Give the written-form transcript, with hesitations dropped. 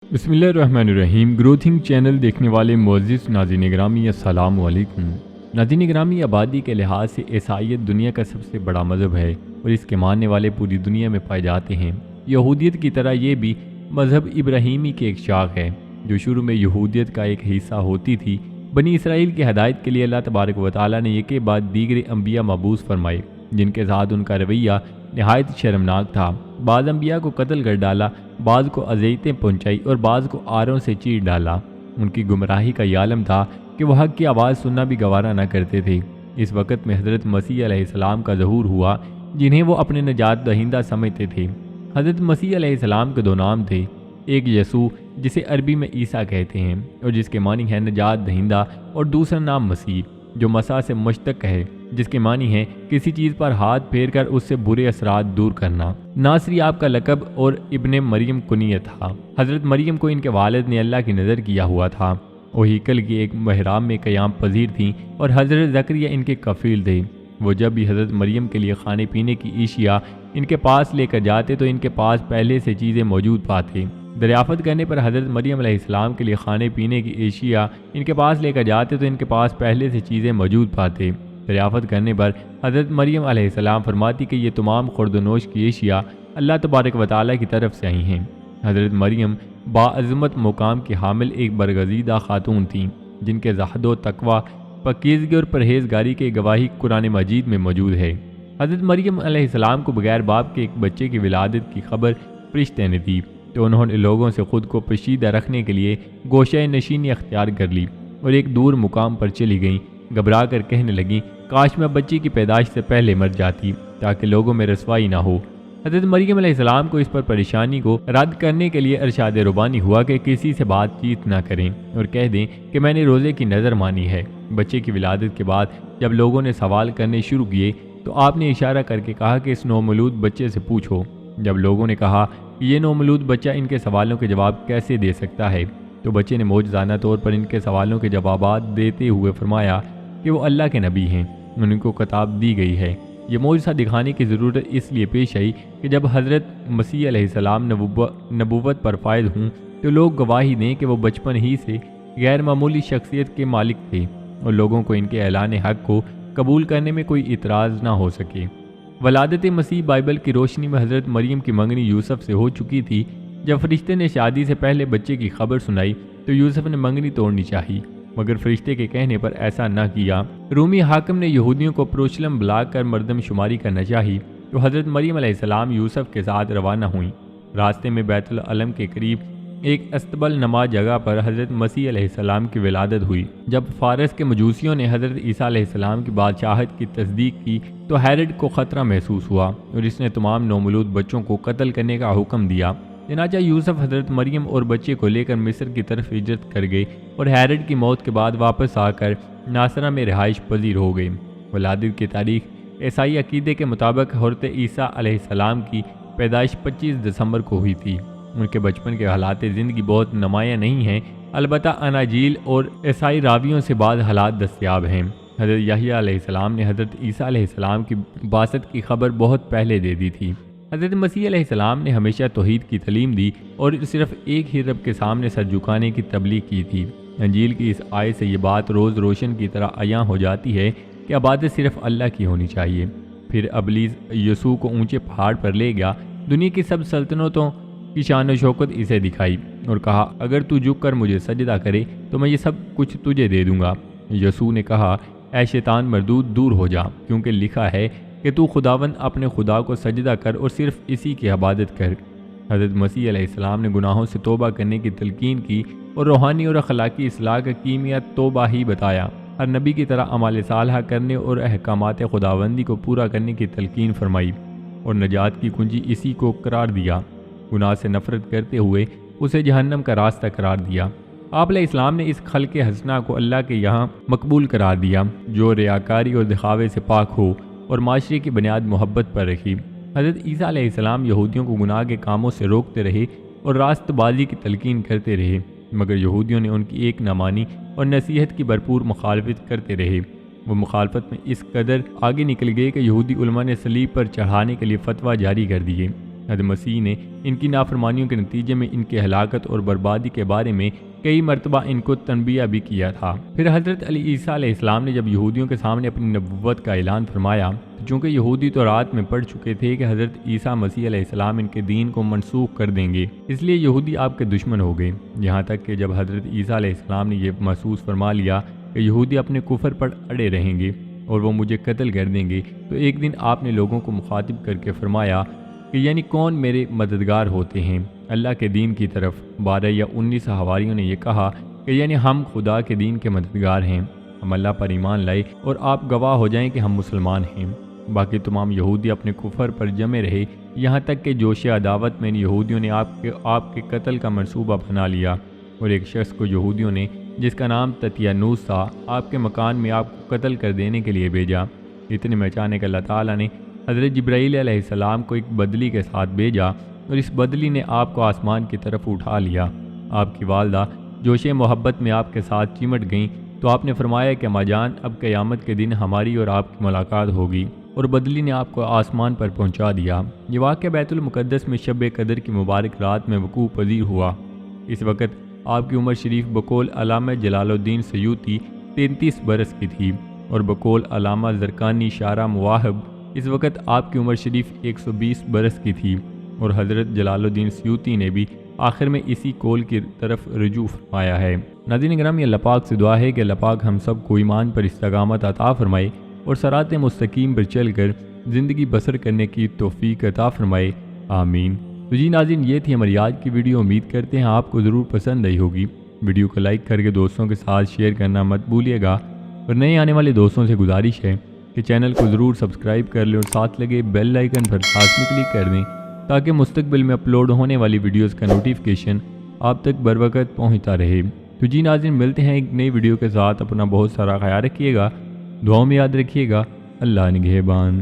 بسم اللہ الرحمن الرحیم۔ گروتھنگ چینل دیکھنے والے معزز ناظرین گرامی، السلام علیکم۔ ناظرین گرامی، آبادی کے لحاظ سے عیسائیت دنیا کا سب سے بڑا مذہب ہے اور اس کے ماننے والے پوری دنیا میں پائے جاتے ہیں۔ یہودیت کی طرح یہ بھی مذہب ابراہیمی کی ایک شاخ ہے جو شروع میں یہودیت کا ایک حصہ ہوتی تھی۔ بنی اسرائیل کی ہدایت کے لیے اللہ تبارک و تعالیٰ نے ایک کے بعد دیگر انبیاء مبعوث فرمائے جن کے ساتھ ان کا رویہ نہایت شرمناک تھا۔ بعض انبیاء کو قتل کر ڈالا، بعض کو اذیتیں پہنچائی اور بعض کو آروں سے چیر ڈالا۔ ان کی گمراہی کا یہ عالم تھا کہ وہ حق کی آواز سننا بھی گوارا نہ کرتے تھے۔ اس وقت میں حضرت مسیح علیہ السلام کا ظہور ہوا جنہیں وہ اپنے نجات دہندہ سمجھتے تھے۔ حضرت مسیح علیہ السلام کے دو نام تھے، ایک یسوع جسے عربی میں عیسیٰ کہتے ہیں اور جس کے معنی ہے نجات دہندہ، اور دوسرا نام مسیح جو مسیح سے مشتق ہے جس کے معنی ہے کسی چیز پر ہاتھ پھیر کر اس سے برے اثرات دور کرنا۔ ناصری آپ کا لقب اور ابن مریم کنیت تھا۔ حضرت مریم کو ان کے والد نے اللہ کی نظر کیا ہوا تھا۔ وہ ہیکل کی ایک محراب میں قیام پذیر تھیں اور حضرت زکریا ان کے کفیل تھے۔ وہ جب بھی حضرت مریم کے لیے کھانے پینے کی اشیاء ان کے پاس لے کر جاتے تو ان کے پاس پہلے سے چیزیں موجود پاتے۔ دریافت کرنے پر حضرت مریم علیہ السلام کے لیے کھانے پینے کی اشیاء ان کے پاس لے کر جاتے تو ان کے پاس پہلے سے چیزیں موجود پاتے۔ دریافت کرنے پر حضرت مریم علیہ السلام فرماتی کہ یہ تمام خورد و نوش کی اشیاء اللہ تبارک و تعالیٰ کی طرف سے آئی ہیں۔ حضرت مریم باعظمت مقام کی حامل ایک برگزیدہ خاتون تھیں جن کے زہد و تقوی، پاکیزگی اور پرہیزگاری کی گواہی قرآن مجید میں موجود ہے۔ حضرت مریم علیہ السلام کو بغیر باپ کے ایک بچے کی ولادت کی خبر فرشتے نے دی تو انہوں نے لوگوں سے خود کو پوشیدہ رکھنے کے لیے گوشہ نشینی اختیار کر لی اور ایک دور مقام پر چلی گئیں۔ گھبرا کر کہنے لگیں، کاش میں بچی کی پیدائش سے پہلے مر جاتی تاکہ لوگوں میں رسوائی نہ ہو۔ حضرت مریم علیہ السلام کو اس پر پریشانی کو رد کرنے کے لیے ارشاد ربانی ہوا کہ کسی سے بات چیت نہ کریں اور کہہ دیں کہ میں نے روزے کی نظر مانی ہے۔ بچے کی ولادت کے بعد جب لوگوں نے سوال کرنے شروع کیے تو آپ نے اشارہ کر کے کہا کہ اس نومولود بچے سے پوچھو۔ جب لوگوں نے کہا کہ یہ نومولود بچہ ان کے سوالوں کے جواب کیسے دے سکتا ہے تو بچے نے معجزانہ طور پر ان کے سوالوں کے جوابات دیتے ہوئے فرمایا کہ وہ اللہ کے نبی ہیں، ان کو کتاب دی گئی ہے۔ یہ معجزہ دکھانے کی ضرورت اس لیے پیش آئی کہ جب حضرت مسیح علیہ السلام نبوت پر فائز ہوں تو لوگ گواہی دیں کہ وہ بچپن ہی سے غیر معمولی شخصیت کے مالک تھے اور لوگوں کو ان کے اعلان حق کو قبول کرنے میں کوئی اعتراض نہ ہو سکے۔ ولادت مسیح بائبل کی روشنی میں حضرت مریم کی منگنی یوسف سے ہو چکی تھی۔ جب فرشتے نے شادی سے پہلے بچے کی خبر سنائی تو یوسف نے منگنی توڑنی چاہی، مگر فرشتے کے کہنے پر ایسا نہ کیا۔ رومی حاکم نے یہودیوں کو یروشلم بلا کر مردم شماری کرنا چاہی تو حضرت مریم علیہ السلام یوسف کے ساتھ روانہ ہوئیں۔ راستے میں بیت العلم کے قریب ایک استبل نما جگہ پر حضرت مسیح علیہ السلام کی ولادت ہوئی۔ جب فارس کے مجوسیوں نے حضرت عیسیٰ علیہ السلام کی بادشاہت کی تصدیق کی تو ہیرڈ کو خطرہ محسوس ہوا اور اس نے تمام نومولود بچوں کو قتل کرنے کا حکم دیا۔ چنانچہ یوسف حضرت مریم اور بچے کو لے کر مصر کی طرف ہجرت کر گئے اور ہیرڈ کی موت کے بعد واپس آ کر ناصرہ میں رہائش پذیر ہو گئے۔ ولادت کی تاریخ عیسائی عقیدے کے مطابق حضرت عیسیٰ علیہ السلام کی پیدائش 25 دسمبر کو ہوئی تھی۔ ان کے بچپن کے حالات زندگی بہت نمایاں نہیں ہیں، البتہ اناجیل اور عیسائی راویوں سے بعض حالات دستیاب ہیں۔ حضرت یحییٰ علیہ السلام نے حضرت عیسیٰ علیہ السلام کی بعثت کی خبر بہت پہلے دے دی تھی۔ حضرت مسیح علیہ السلام نے ہمیشہ توحید کی تعلیم دی اور صرف ایک ہی رب کے سامنے سر جھکانے کی تبلیغ کی تھی۔ انجیل کی اس آیت سے یہ بات روز روشن کی طرح عیاں ہو جاتی ہے کہ عبادت صرف اللہ کی ہونی چاہیے۔ پھر ابلیس یسوع کو اونچے پہاڑ پر لے گیا، دنیا کی سب سلطنتوں کی شان و شوکت اسے دکھائی اور کہا، اگر تو جھک کر مجھے سجدہ کرے تو میں یہ سب کچھ تجھے دے دوں گا۔ یسوع نے کہا، اے شیطان مردود، دور ہو جا، کیونکہ لکھا ہے کہ تو خداوند اپنے خدا کو سجدہ کر اور صرف اسی کی عبادت کر۔ حضرت مسیح علیہ السلام نے گناہوں سے توبہ کرنے کی تلقین کی اور روحانی اور اخلاقی اصلاح کا کیمیا توبہ ہی بتایا۔ ہر نبی کی طرح اعمال صالحہ کرنے اور احکامات خداوندی کو پورا کرنے کی تلقین فرمائی اور نجات کی کنجی اسی کو قرار دیا۔ گناہ سے نفرت کرتے ہوئے اسے جہنم کا راستہ قرار دیا۔ آپ علیہ السلام نے اس خلق حسنہ کو اللہ کے یہاں مقبول قرار دیا جو ریاکاری اور دکھاوے سے پاک ہو اور معاشرے کی بنیاد محبت پر رکھی۔ حضرت عیسیٰ علیہ السلام یہودیوں کو گناہ کے کاموں سے روکتے رہے اور راست بازی کی تلقین کرتے رہے، مگر یہودیوں نے ان کی ایک نہ مانی اور نصیحت کی بھرپور مخالفت کرتے رہے۔ وہ مخالفت میں اس قدر آگے نکل گئے کہ یہودی علماء نے صلیب پر چڑھانے کے لیے فتویٰ جاری کر دیے۔ حضرت مسیح نے ان کی نافرمانیوں کے نتیجے میں ان کی ہلاکت اور بربادی کے بارے میں کئی مرتبہ ان کو تنبیہ بھی کیا تھا۔ پھر حضرت عیسیٰ علیہ السلام نے جب یہودیوں کے سامنے اپنی نبوت کا اعلان فرمایا، چونکہ یہودی تو رات میں پڑھ چکے تھے کہ حضرت عیسیٰ مسیح علیہ السلام ان کے دین کو منسوخ کر دیں گے، اس لیے یہودی آپ کے دشمن ہو گئے، یہاں تک کہ جب حضرت عیسیٰ علیہ السلام نے یہ محسوس فرما لیا کہ یہودی اپنے کفر پر اڑے رہیں گے اور وہ مجھے قتل کر دیں گے، تو ایک دن آپ نے لوگوں کو مخاطب کر کے فرمایا کہ یعنی کون میرے مددگار ہوتے ہیں اللہ کے دین کی طرف۔ 12 یا 19 حواریوں نے یہ کہا کہ یعنی ہم خدا کے دین کے مددگار ہیں، ہم اللہ پر ایمان لائے اور آپ گواہ ہو جائیں کہ ہم مسلمان ہیں۔ باقی تمام یہودی اپنے کفر پر جمے رہے، یہاں تک کہ جوش عداوت میں یہودیوں نے آپ کے قتل کا منصوبہ بنا لیا، اور ایک شخص کو یہودیوں نے جس کا نام تتیانوس تھا آپ کے مکان میں آپ کو قتل کر دینے کے لیے بھیجا۔ اتنے میں اچانک اللہ تعالیٰ نے حضرت جبرائیل علیہ السلام کو ایک بدلی کے ساتھ بھیجا، اور اس بدلی نے آپ کو آسمان کی طرف اٹھا لیا۔ آپ کی والدہ جوش محبت میں آپ کے ساتھ چمٹ گئیں تو آپ نے فرمایا کہ اماں جان، اب قیامت کے دن ہماری اور آپ کی ملاقات ہوگی، اور بدلی نے آپ کو آسمان پر پہنچا دیا۔ یہ واقعہ بیت المقدس میں شب قدر کی مبارک رات میں وقوع پذیر ہوا۔ اس وقت آپ کی عمر شریف بقول علامہ جلال الدین سیوطی 33 برس کی تھی، اور بقول علامہ زرقانی شارع مواہب اس وقت آپ کی عمر شریف 120 برس کی تھی، اور حضرت جلال الدین سیوطی نے بھی آخر میں اسی قول کی طرف رجوع فرمایا ہے۔ ناظرین گرامی، اللہ پاک سے دعا ہے کہ اللہ پاک ہم سب کو ایمان پر استقامت عطا فرمائے اور صراط مستقیم پر چل کر زندگی بسر کرنے کی توفیق عطا فرمائے، آمین۔ تو جی ناظرین، یہ تھی ہماری آج کی ویڈیو، امید کرتے ہیں آپ کو ضرور پسند آئی ہوگی۔ ویڈیو کو لائک کر کے دوستوں کے ساتھ شیئر کرنا مت بھولیے گا، اور نئے آنے والے دوستوں سے گزارش ہے کہ چینل کو ضرور سبسکرائب کر لیں اور ساتھ لگے بیل آئیکن پر لازمی کلک کر دیں تاکہ مستقبل میں اپلوڈ ہونے والی ویڈیوز کا نوٹیفیکیشن آپ تک بروقت پہنچتا رہے۔ تو جی ناظرین، ملتے ہیں ایک نئی ویڈیو کے ساتھ، اپنا بہت سارا خیال رکھیے گا، دعاؤں میں یاد رکھیے گا، اللہ نگہبان۔